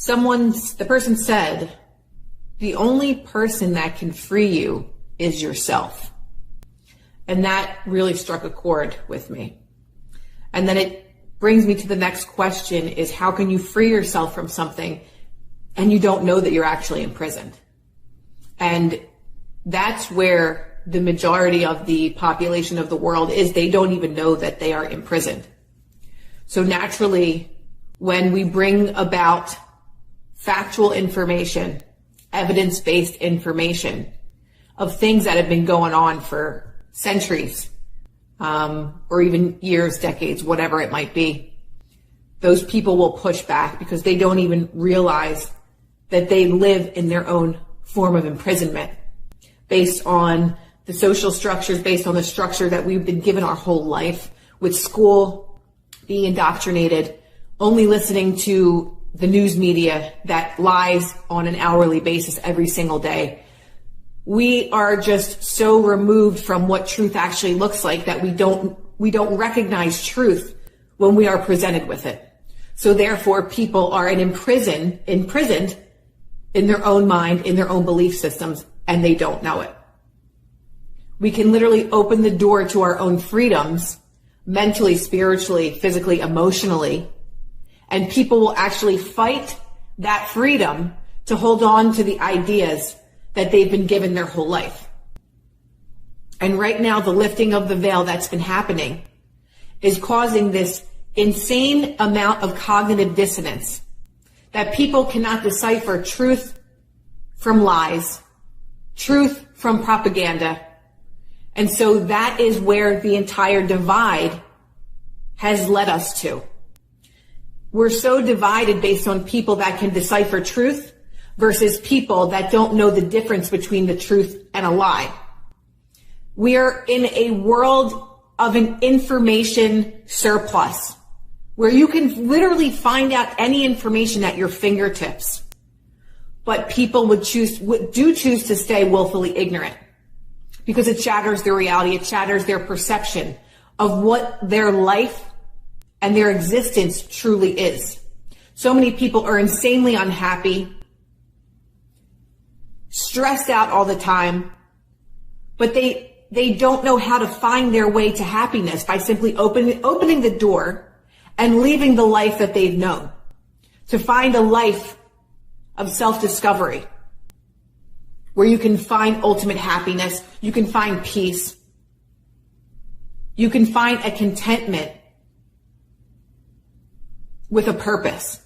The person said, the only person that can free you is yourself. And that really struck a chord with me. And then it brings me to the next question is, how can you free yourself from something and you don't know that you're actually imprisoned? And that's where the majority of the population of the world is. They don't even know that they are imprisoned. So naturally, when we bring about factual information, evidence-based information of things that have been going on for centuries, or even years, decades, whatever it might be, those people will push back because they don't even realize that they live in their own form of imprisonment based on the social structures, based on the structure that we've been given our whole life, with school, being indoctrinated, only listening to the news media that lies on an hourly basis every single day. We are just so removed from what truth actually looks like that we don't recognize truth when we are presented with it. So therefore, people are imprisoned in their own mind, in their own belief systems, and they don't know it. We can literally open the door to our own freedoms, mentally, spiritually, physically, emotionally, and people will actually fight that freedom to hold on to the ideas that they've been given their whole life. And right now, the lifting of the veil that's been happening is causing this insane amount of cognitive dissonance that people cannot decipher truth from lies, truth from propaganda. And so that is where the entire divide has led us to. We're so divided based on people that can decipher truth versus people that don't know the difference between the truth and a lie. We are in a world of an information surplus where you can literally find out any information at your fingertips. But people do choose to stay willfully ignorant because it shatters their reality. It shatters their perception of what their life and their existence truly is. So many people are insanely unhappy, stressed out all the time, but they don't know how to find their way to happiness by simply opening the door and leaving the life that they've known to find a life of self-discovery where you can find ultimate happiness, you can find peace, you can find a contentment with a purpose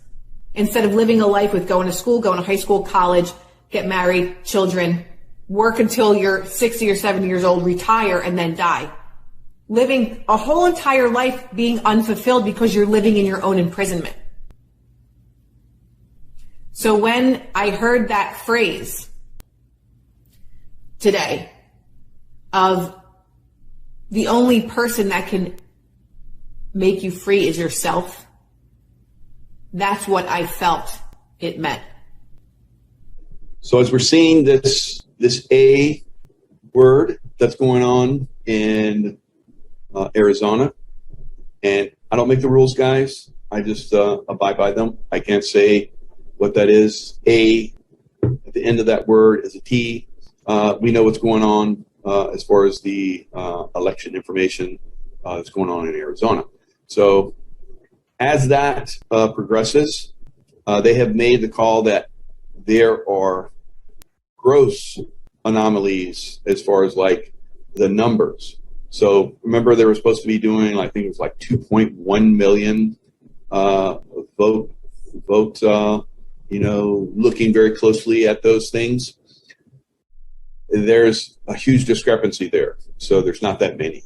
instead of living a life with going to school, going to high school, college, get married, children, work until you're 60 or 70 years old, retire, and then die. Living a whole entire life being unfulfilled because you're living in your own imprisonment. So when I heard that phrase today of the only person that can make you free is yourself, that's what I felt it meant. So as we're seeing this A word that's going on in Arizona, and I don't make the rules, guys. I just abide by them. I can't say what that is. A at the end of that word is a T. We know what's going on as far as the election information that's going on in Arizona. So as that progresses, they have made the call that there are gross anomalies as far as like the numbers. So remember they were supposed to be doing, I think it was like 2.1 million vote, looking very closely at those things. There's a huge discrepancy there. So there's not that many.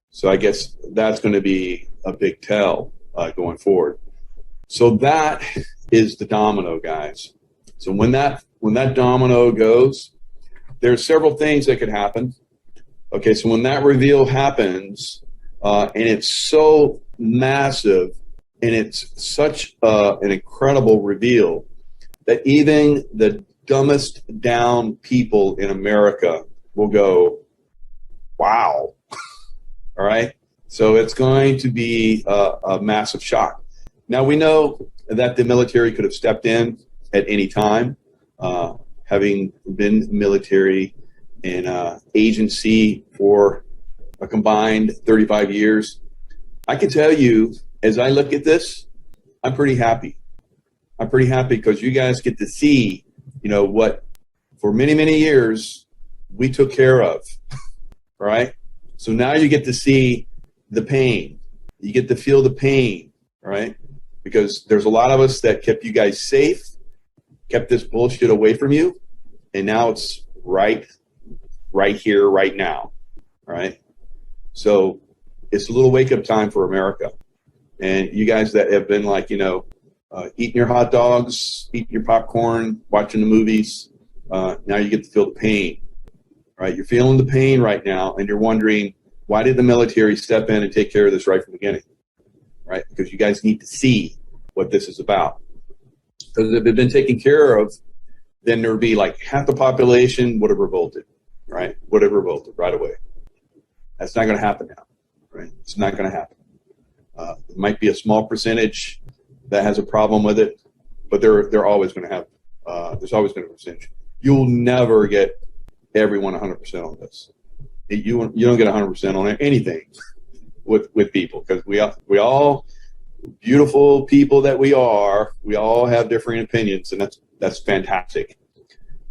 So I guess that's going to be a big tell going forward. So that is the domino, guys. So when that domino goes, there's several things that could happen. Okay, so when that reveal happens, and it's so massive, and it's such an incredible reveal that even the dumbest down people in America will go, wow. All right? So it's going to be a massive shock. Now, we know that the military could have stepped in at any time. Having been military and agency for a combined 35 years, I can tell you, as I look at this, I'm pretty happy. I'm pretty happy because you guys get to see, what for many, many years we took care of, right? So now you get to see the pain. You get to feel the pain, right? Because there's a lot of us that kept you guys safe, kept this bullshit away from you, and now it's right here, right now, right? So it's a little wake-up time for America. And you guys that have been like, eating your hot dogs, eating your popcorn, watching the movies, now you get to feel the pain, right? You're feeling the pain right now, and you're wondering, why did the military step in and take care of this right from the beginning, right? Because you guys need to see what this is about. Because if it had been taken care of, then there would be like half the population would have revolted, right? Would have revolted right away. That's not going to happen now, right? It's not going to happen. There might be a small percentage that has a problem with it, but they're always going to have. There's always going to be a percentage. You'll never get everyone 100% on this. You don't get 100% on anything with people, because we all beautiful people that we all have differing opinions, and that's fantastic.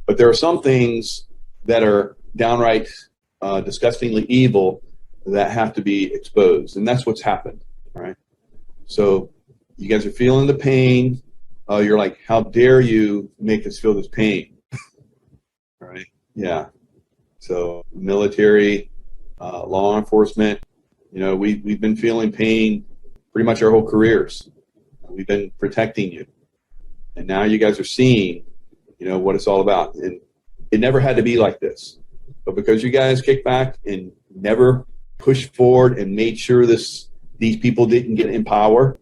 But there are some things that are downright disgustingly evil that have to be exposed, and that's what's happened, right? So you guys are feeling the pain. You're like, how dare you make us feel this pain? All right? Yeah. So military, law enforcement, we've been feeling pain pretty much our whole careers. We've been protecting you. And now you guys are seeing, what it's all about. And it never had to be like this. But because you guys kicked back and never pushed forward and made sure these people didn't get in power,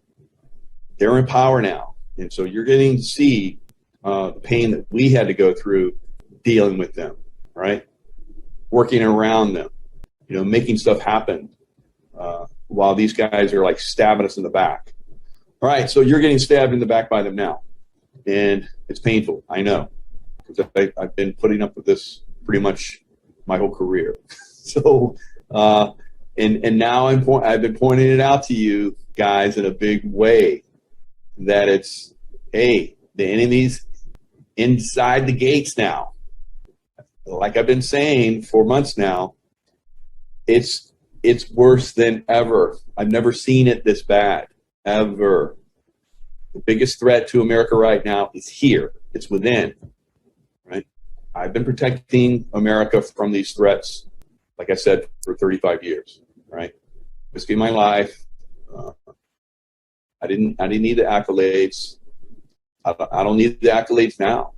they're in power now. And so you're getting to see the pain that we had to go through dealing with them, right? Working around them, making stuff happen while these guys are like stabbing us in the back. All right, so you're getting stabbed in the back by them now. And it's painful, I know, because I've been putting up with this pretty much my whole career. So, and now I've been pointing it out to you guys in a big way that it's, hey, the enemy's inside the gates now. Like I've been saying for months now, it's worse than ever. I've never seen it this bad, ever. The biggest threat to America right now is here. It's within, right? I've been protecting America from these threats, like I said, for 35 years, right? Risking my life. I didn't need the accolades. I don't need the accolades now,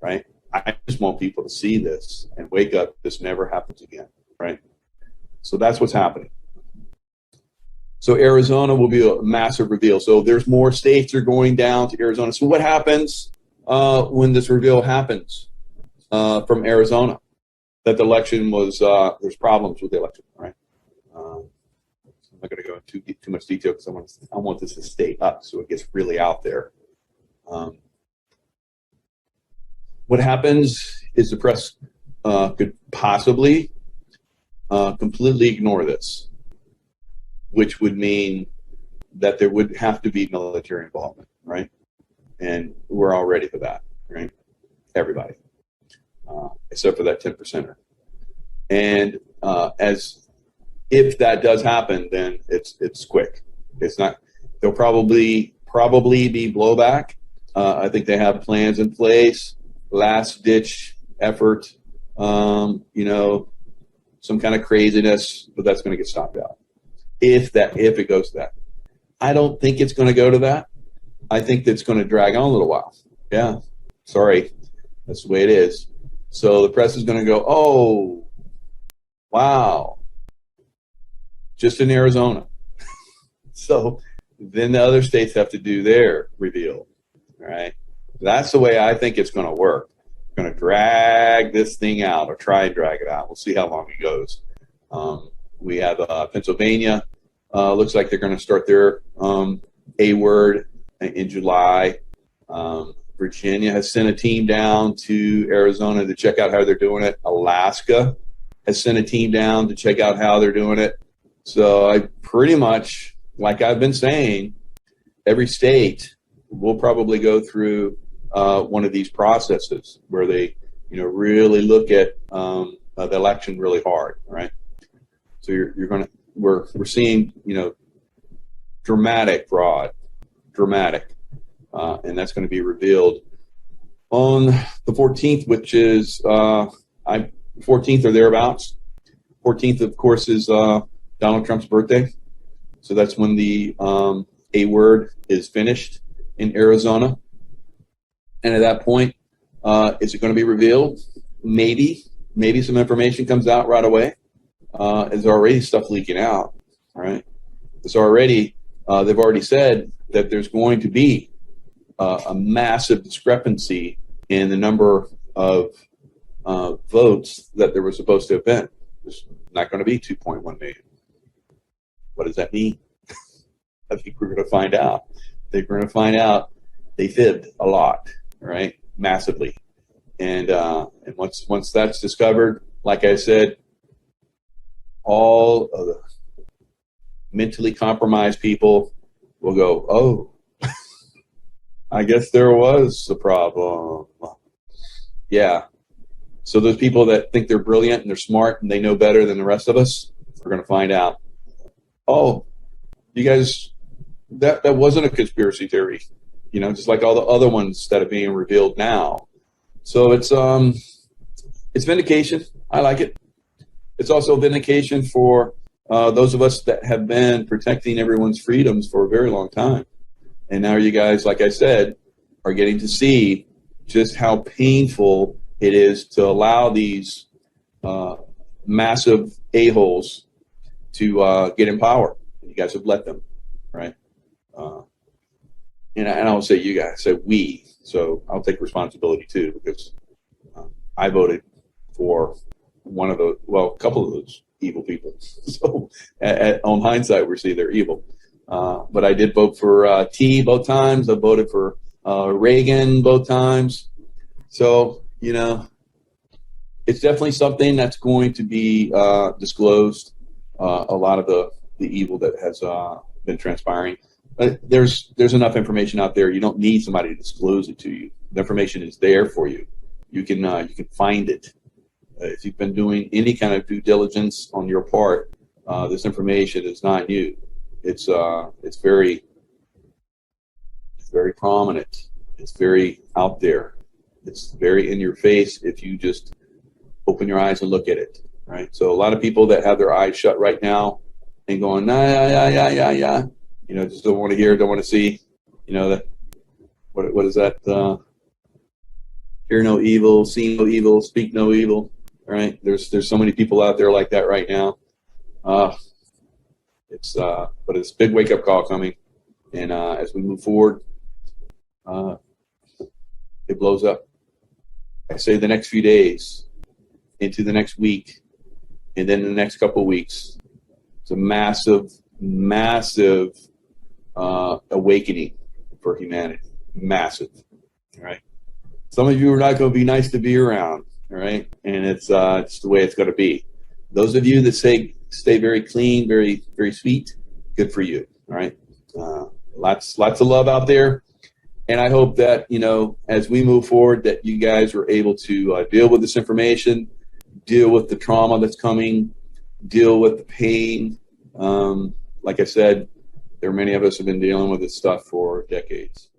right? I just want people to see this and wake up. This never happens again, right? So that's what's happening. So Arizona will be a massive reveal. So there's more states are going down to Arizona. So what happens when this reveal happens from Arizona? That the election was, there's problems with the election, right? I'm not going to go into too much detail because I want this to stay up so it gets really out there. What happens is the press could possibly completely ignore this, which would mean that there would have to be military involvement, right? And we're all ready for that, right? Everybody, except for that 10%er. And if that does happen, then it's quick. It's not. There'll probably be blowback. I think they have plans in place. Last ditch effort, some kind of craziness, but that's going to get stopped out. If it goes to that, I don't think it's going to go to that. I think that's going to drag on a little while. Yeah, sorry, that's the way it is. So the press is going to go, oh, wow, just in Arizona. So then the other states have to do their reveal, right? That's the way I think it's going to work. We're going to drag this thing out, or try and drag it out. We'll see how long it goes. We have Pennsylvania. Looks like they're going to start their A word in July. Virginia has sent a team down to Arizona to check out how they're doing it. Alaska has sent a team down to check out how they're doing it. So I pretty much, like I've been saying, every state will probably go through one of these processes where they, really look at the election really hard, right? So we're seeing, dramatic fraud, and that's going to be revealed on the 14th, which is 14th or thereabouts. 14th, of course, is Donald Trump's birthday. So that's when the A word is finished in Arizona. And at that point, is it going to be revealed? Maybe some information comes out right away. There's already stuff leaking out, right? It's already, they've already said that there's going to be a massive discrepancy in the number of votes that there was supposed to have been. There's not going to be 2.1 million. What does that mean? I think we're going to find out. They're going to find out they fibbed a lot, right? Massively. And once that's discovered, like I said, all of the mentally compromised people will go, oh, I guess there was a problem. Yeah. So those people that think they're brilliant and they're smart and they know better than the rest of us are going to find out, oh, you guys, that wasn't a conspiracy theory, just like all the other ones that are being revealed now. So it's vindication. I like it. It's also vindication for those of us that have been protecting everyone's freedoms for a very long time. And now you guys, like I said, are getting to see just how painful it is to allow these massive a-holes to get in power. You guys have let them, right? And I don't say you guys, I say we. So I'll take responsibility too, because I voted for a couple of those evil people. So on hindsight, we see they're evil. But I did vote for T both times. I voted for Reagan both times. So, it's definitely something that's going to be disclosed, a lot of the evil that has been transpiring. But there's enough information out there. You don't need somebody to disclose it to you. The information is there for you. You can find it. If you've been doing any kind of due diligence on your part, this information is not new. It's very prominent. It's very out there. It's very in your face if you just open your eyes and look at it, right? So a lot of people that have their eyes shut right now and going, yeah, just don't want to hear, don't want to see, that what is that? Hear no evil, see no evil, speak no evil, right? There's so many people out there like that right now. But it's a big wake up call coming, and as we move forward, it blows up. I say the next few days, into the next week, and then the next couple of weeks, it's a massive awakening for humanity. Massive, all right? Some of you are not going to be nice to be around, all right? And it's just the way it's going to be. Those of you that stay very clean, very, very sweet, good for you, all right? Lots of love out there. And I hope that, as we move forward, that you guys are able to deal with this information, deal with the trauma that's coming, deal with the pain. Like I said, there are many of us who have been dealing with this stuff for decades.